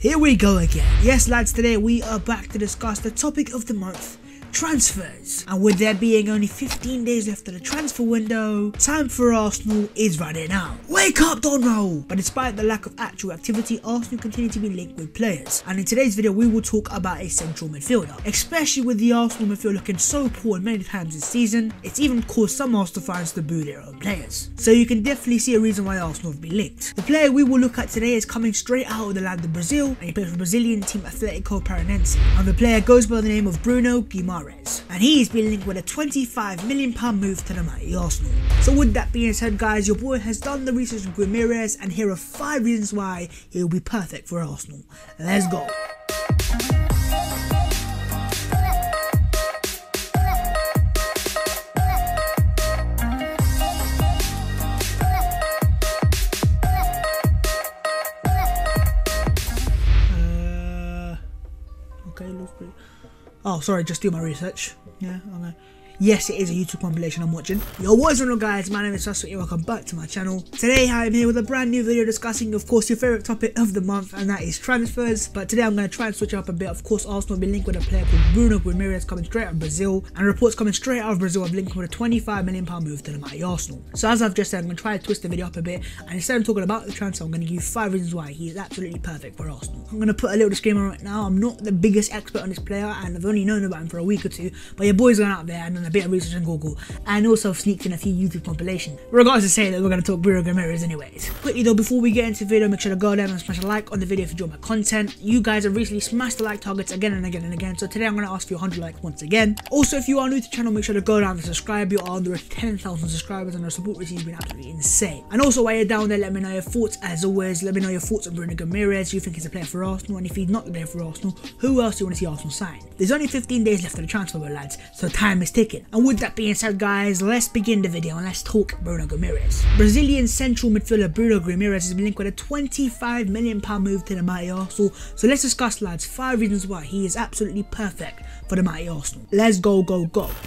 Here we go again. Yes lads, today we are back to discuss the topic of the month, transfers. And with there being only 15 days left of the transfer window, time for Arsenal is running out. Wake up, Donald! But despite the lack of actual activity, Arsenal continue to be linked with players. And in today's video we will talk about a central midfielder. Especially with the Arsenal midfield looking so poor many times this season, it's even caused some Arsenal fans to boo their own players. So you can definitely see a reason why Arsenal have been linked. The player we will look at today is coming straight out of the land of Brazil, and he plays for Brazilian team Atletico Paranaense. And the player goes by the name of Bruno Guimaraes. And he's been linked with a £25 million move to the mighty Arsenal. So with that being said guys, your boy has done the research with Guimaraes, and here are 5 reasons why he will be perfect for Arsenal. Let's go. Okay, looks pretty. Oh, sorry, just do my research. Yeah, okay. Yes, it is a YouTube compilation I'm watching. Yo, what's going on guys, my name is Transfer and welcome back to my channel. Today I'm here with a brand new video discussing, of course, your favourite topic of the month, and that is transfers. But today I'm going to try and switch it up a bit. Of course, Arsenal will be linked with a player called Bruno Guimaraes coming straight out of Brazil, and reports coming straight out of Brazil have linked with a £25 million move to the mighty Arsenal. So as I've just said, I'm going to try to twist the video up a bit, and instead of talking about the transfer, I'm going to give you 5 reasons why he is absolutely perfect for Arsenal. I'm going to put a little disclaimer right now. I'm not the biggest expert on this player, and I've only known about him for a week or two, but your boy's gone out there and done a bit of research on Google, and also sneaked in a few YouTube compilations. Regardless to say that we're going to talk Bruno Guimaraes anyways. Quickly though, before we get into the video, make sure to go down and smash a like on the video if you enjoy my content. You guys have recently smashed the like targets again and again and again, so today I'm going to ask for 100 likes once again. Also, if you are new to the channel, make sure to go down and subscribe. You are under 10,000 subscribers and our support receipt has been absolutely insane. And also while you're down there, let me know your thoughts. As always, let me know your thoughts on Bruno Guimaraes. Do you think he's a player for Arsenal? And if he's not the player for Arsenal, who else do you want to see Arsenal sign? There's only 15 days left of the transfer window, lads, so time is ticking. And with that being said guys, let's begin the video and let's talk Bruno Guimaraes. Brazilian central midfielder Bruno Guimaraes has been linked with a £25 million move to the mighty Arsenal. So let's discuss, lads, 5 reasons why he is absolutely perfect for the mighty Arsenal. Let's go.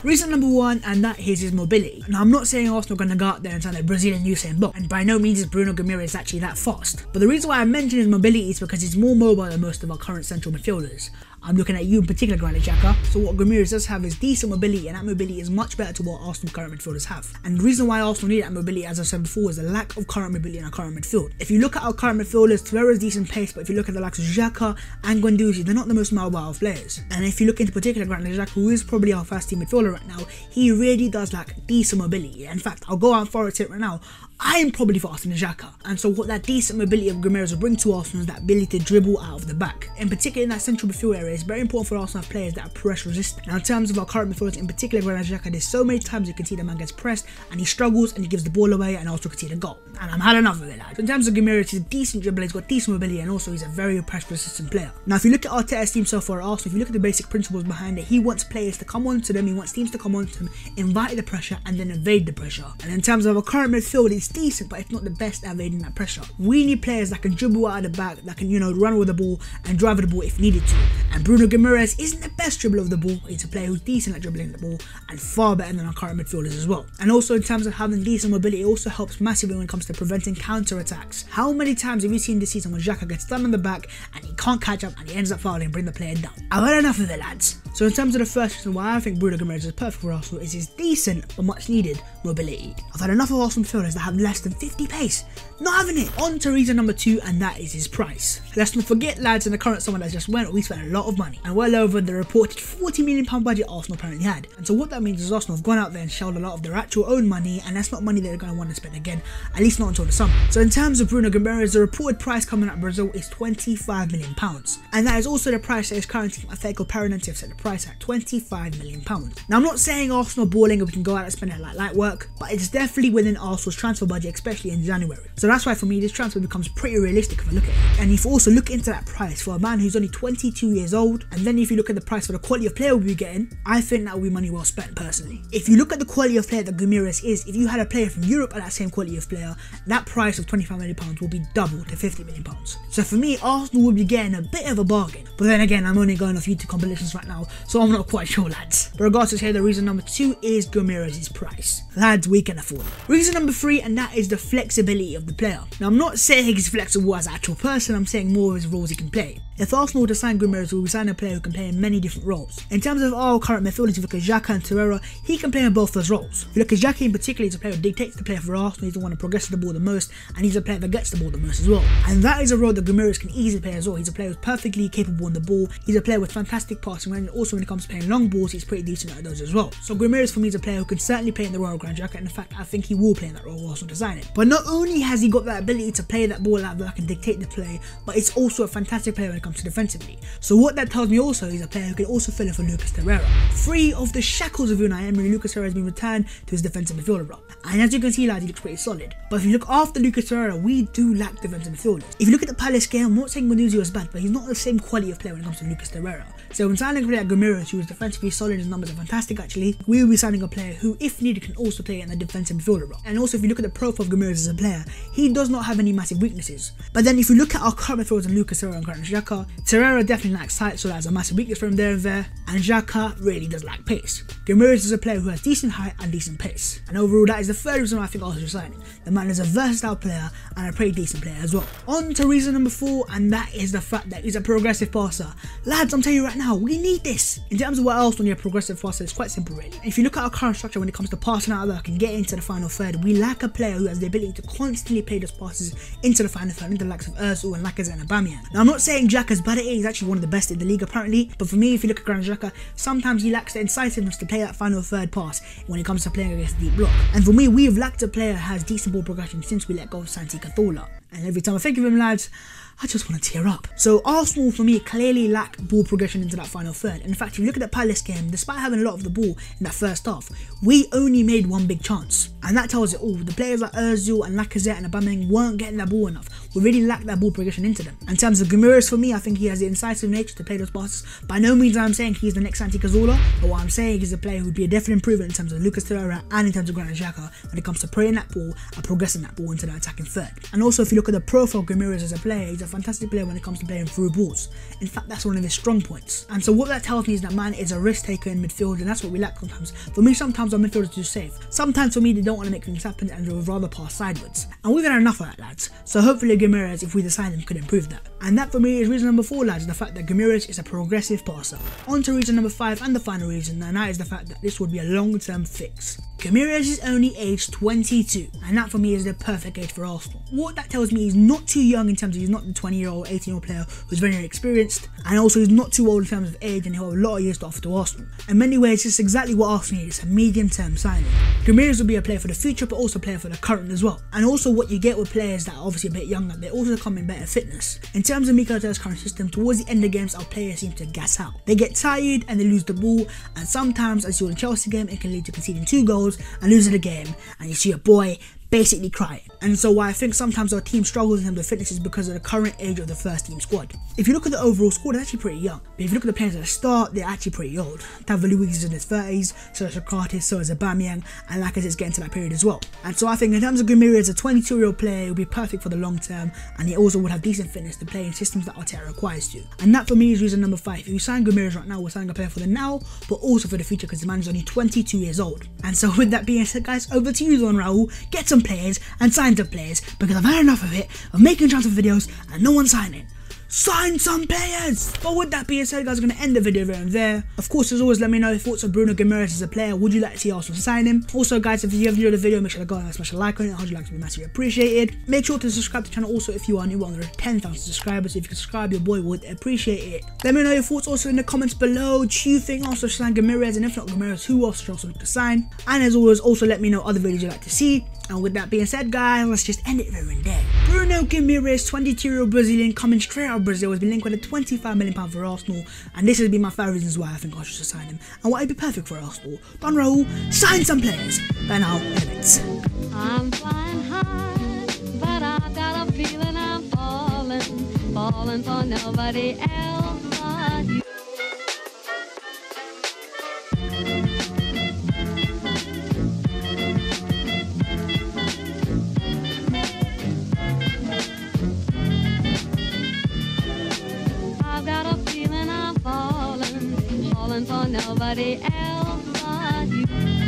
Reason number 1, and that is his mobility. Now I'm not saying Arsenal are going to go out there and sign a Brazilian Usain Bolt, and by no means is Bruno Guimaraes actually that fast. But the reason why I mention his mobility is because he's more mobile than most of our current central midfielders. I'm looking at you in particular, Granit Xhaka. So what Guimaraes does have is decent mobility, and that mobility is much better to what Arsenal current midfielders have. And the reason why Arsenal need that mobility, as I said before, is the lack of current mobility in our current midfield. If you look at our current midfielders, Torreira's decent pace, but if you look at the likes of Xhaka and Guendouzi, they're not the most mobile players. And if you look into particular Granit Xhaka, who is probably our first team midfielder right now, he really does lack decent mobility. In fact, I'll go out for it right now. I am probably faster than Xhaka, and so what that decent mobility of Guimaraes will bring to Arsenal is that ability to dribble out of the back. In particular in that central midfield area, it's very important for Arsenal to have players that are press resistant. Now in terms of our current midfielders, in particular Granit Xhaka, there's so many times you can see the man gets pressed and he struggles and he gives the ball away and also concede a goal. And I'm had enough of it, lads. So in terms of Guimaraes, he's a decent dribbler, he's got decent mobility, and also he's a very press resistant player. Now if you look at Arteta's team so far at Arsenal, if you look at the basic principles behind it, he wants players to come onto them, he wants teams to come onto them, invite the pressure and then evade the pressure. And in terms of our current midfield, it's decent, but it's not the best at evading that pressure. We need players that can dribble out of the back, that can, run with the ball and drive with the ball if needed to. And Bruno Guimaraes isn't the best dribbler of the ball. He's a player who's decent at dribbling the ball and far better than our current midfielders as well. And also in terms of having decent mobility, it also helps massively when it comes to preventing counter attacks. How many times have you seen this season when Xhaka gets done on the back and he can't catch up and he ends up fouling and bring the player down? I've had enough of it, lads. So in terms of the first reason why I think Bruno Guimaraes is perfect for Arsenal is his decent but much needed mobility. I've had enough of Arsenal midfielders that have less than 50 pace. Not having it. On to reason number 2, and that is his price. Let's not forget, lads, in the current summer that just went, we spent a lot of money, and well over the reported £40 million budget Arsenal apparently had. And so what that means is Arsenal have gone out there and shelled a lot of their actual own money, and that's not money they're going to want to spend again, at least not until the summer. So in terms of Bruno Guimaraes, the reported price coming out of Brazil is £25 million, and that is also the price that his current team Atletico Paranaense have set the price at, £25 million. Now I'm not saying Arsenal balling and we can go out and spend it like light work, but it's definitely within Arsenal's transfer budget, especially in January. So that's why for me this transfer becomes pretty realistic if I look at it. And if you also look into that price for a man who's only 22 years old, and then if you look at the price for the quality of player we'll be getting, I think that will be money well spent personally. If you look at the quality of player that Guimaraes is, if you had a player from Europe at that same quality of player, that price of £25 million will be doubled to £50 million. So for me, Arsenal would be getting a bit of a bargain. But then again, I'm only going off YouTube compilations right now, so I'm not quite sure, lads. But regardless here, the reason number 2 is Guimaraes' price. Lads, we can afford it. Reason number 3, and that is the flexibility of the player. Now, I'm not saying he's flexible as an actual person, I'm saying more of his roles he can play. If Arsenal were to sign Guimaraes, we would sign a player who can play in many different roles. In terms of our current midfielders, if you look at Xhaka and Torreira, he can play in both those roles. If you look at Xhaka in particular, he's a player who dictates the player for Arsenal, he's the one who progresses the ball the most, and he's a player that gets the ball the most as well. And that is a role that Guimaraes can easily play as well. He's a player who's perfectly capable on the ball, he's a player with fantastic passing range, and also when it comes to playing long balls, he's pretty decent at those as well. So Guimaraes for me is a player who can certainly play in the role of Granit Xhaka, and in fact, I think he will play in that role Arsenal design it. But not only has he got that ability to play that ball out that can dictate the play, but it's also a fantastic player when it comes to defensively. So what that tells me also is a player who can also fill in for Lucas Torreira. Free of the shackles of Unai Emery, Lucas Torreira has been returned to his defensive midfielder role. And as you can see, lads, he looks pretty solid. But if you look after Lucas Torreira, we do lack defensive midfielders. If you look at the Palace game, I'm not saying Guendouzi was bad, but he's not the same quality of player when it comes to Lucas Torreira. So when signing a player like Guimaraes, who is defensively solid, his numbers are fantastic actually, we will be signing a player who, if needed, can also play in the defensive midfielder role. And also if you look at the profile of Guimaraes as a player, he does not have any massive weaknesses. But then if you look at our current midfielders, Lucas Torreira and Granit Xhaka, Torreira definitely lacks height, so that's a massive weakness for him there and there, and Xhaka really does lack pace. Guimaraes is a player who has decent height and decent pace. And overall, that is the third reason why I think Arsenal is signing. The man is a versatile player and a pretty decent player as well. On to reason number 4, and that is the fact that he's a progressive passer. Lads, I'm telling you right now, we need this. In terms of what else when you're a progressive passer, it's quite simple really. If you look at our current structure when it comes to passing out of work and getting into the final third, we lack a player who has the ability to constantly play those passes into the final third, into the likes of Ozil and Lacazette and Aubameyang. Now, I'm not saying Xhaka's bad at it, he's actually one of the best in the league apparently, but for me, if you look at Granit Xhaka, sometimes he lacks the incisiveness to play that final third pass when it comes to playing against the deep block. And for me, we've lacked a player who has decent ball progression since we let go of Santi Cazorla. And every time I think of him, lads, I just want to tear up. So Arsenal, for me, clearly lack ball progression into that final third. And in fact, if you look at the Palace game, despite having a lot of the ball in that first half, we only made one big chance. And that tells it all. The players like Ozil and Lacazette and Aubameyang weren't getting that ball enough. We really lacked that ball progression into them. In terms of Guimaraes, for me, I think he has the incisive nature to play those passes. By no means I'm saying he's the next Santi Cazorla, but what I'm saying is a player who would be a definite improvement in terms of Lucas Torreira and in terms of Granit Xhaka when it comes to playing that ball and progressing that ball into the attacking third. And also, if you look at the profile of Guimaraes as a player, he's a fantastic player when it comes to playing through balls. In fact, that's one of his strong points. And so what that tells me is that man is a risk taker in midfield, and that's what we lack sometimes. For me, sometimes our midfielders are too safe. Sometimes for me, they don't want to make things happen and they would rather pass sideways. And we've had enough of that, lads. So hopefully Guimaraes, if we decide him, could improve that. And that for me is reason number 4, lads, the fact that Guimaraes is a progressive passer. On to reason number 5 and the final reason, and that is the fact that this would be a long-term fix. Guimaraes is only aged 22, and that for me is the perfect age for Arsenal. What that tells me, he's not too young in terms of he's not the 20-year-old, 18-year-old player who's very experienced, and also he's not too old in terms of age, and he'll have a lot of years to offer to Arsenal. In many ways, it's exactly what Arsenal needs, a medium-term signing. Guimaraes will be a player for the future, but also a player for the current as well. And also what you get with players that are obviously a bit younger, they also come in better fitness. In terms of Mikel Arteta's current system, towards the end of games, our players seem to gas out. They get tired and they lose the ball, and sometimes, as you saw in the Chelsea game, it can lead to conceding 2 goals and losing the game, and you see a boy basically crying. And so why I think sometimes our team struggles in terms of fitness is because of the current age of the first team squad. If you look at the overall squad, they're actually pretty young. But if you look at the players at the start, they're actually pretty old. David Luiz is in his 30s, so is Sokratis, so is Aubameyang, and Lacazette's getting to that period as well. And so I think in terms of Guimaraes, a 22-year-old player, he will be perfect for the long term, and he also would have decent fitness to play in systems that Arteta requires to. And that for me is reason number 5. If you sign Guimaraes right now, we're signing a player for the now, but also for the future, because the man is only 22 years old. And so with that being said, guys, over to you, Don Raul. Get some players and sign some players, because I've had enough of it, of making transfer videos and no one signing. Sign some players! But with that being said, guys, I'm going to end the video right there. Of course, as always, let me know your thoughts on Bruno Guimaraes as a player. Would you like to see Arsenal sign him? Also, guys, if you have enjoyed the video, make sure to go and smash a like on it. 100 likes would be massively appreciated. Make sure to subscribe to the channel also if you are new. We're under 10,000 subscribers. If you can subscribe, your boy would appreciate it. Let me know your thoughts also in the comments below. Do you think Arsenal should sign Guimaraes? And if not Guimaraes, who else should also look to sign? And as always, also let me know other videos you'd like to see. And with that being said, guys, let's just end it there and there. Bruno Guimaraes, 22-year-old Brazilian, coming straight out of Brazil, has been linked with a £25 million for Arsenal, and this has been my 5 reasons why I think Arsenal should sign him, and why he'd be perfect for Arsenal. Don Raul, sign some players. By now, edit. I'm flying high, but I've got a feeling I'm falling for nobody else but you. falling for nobody else but you.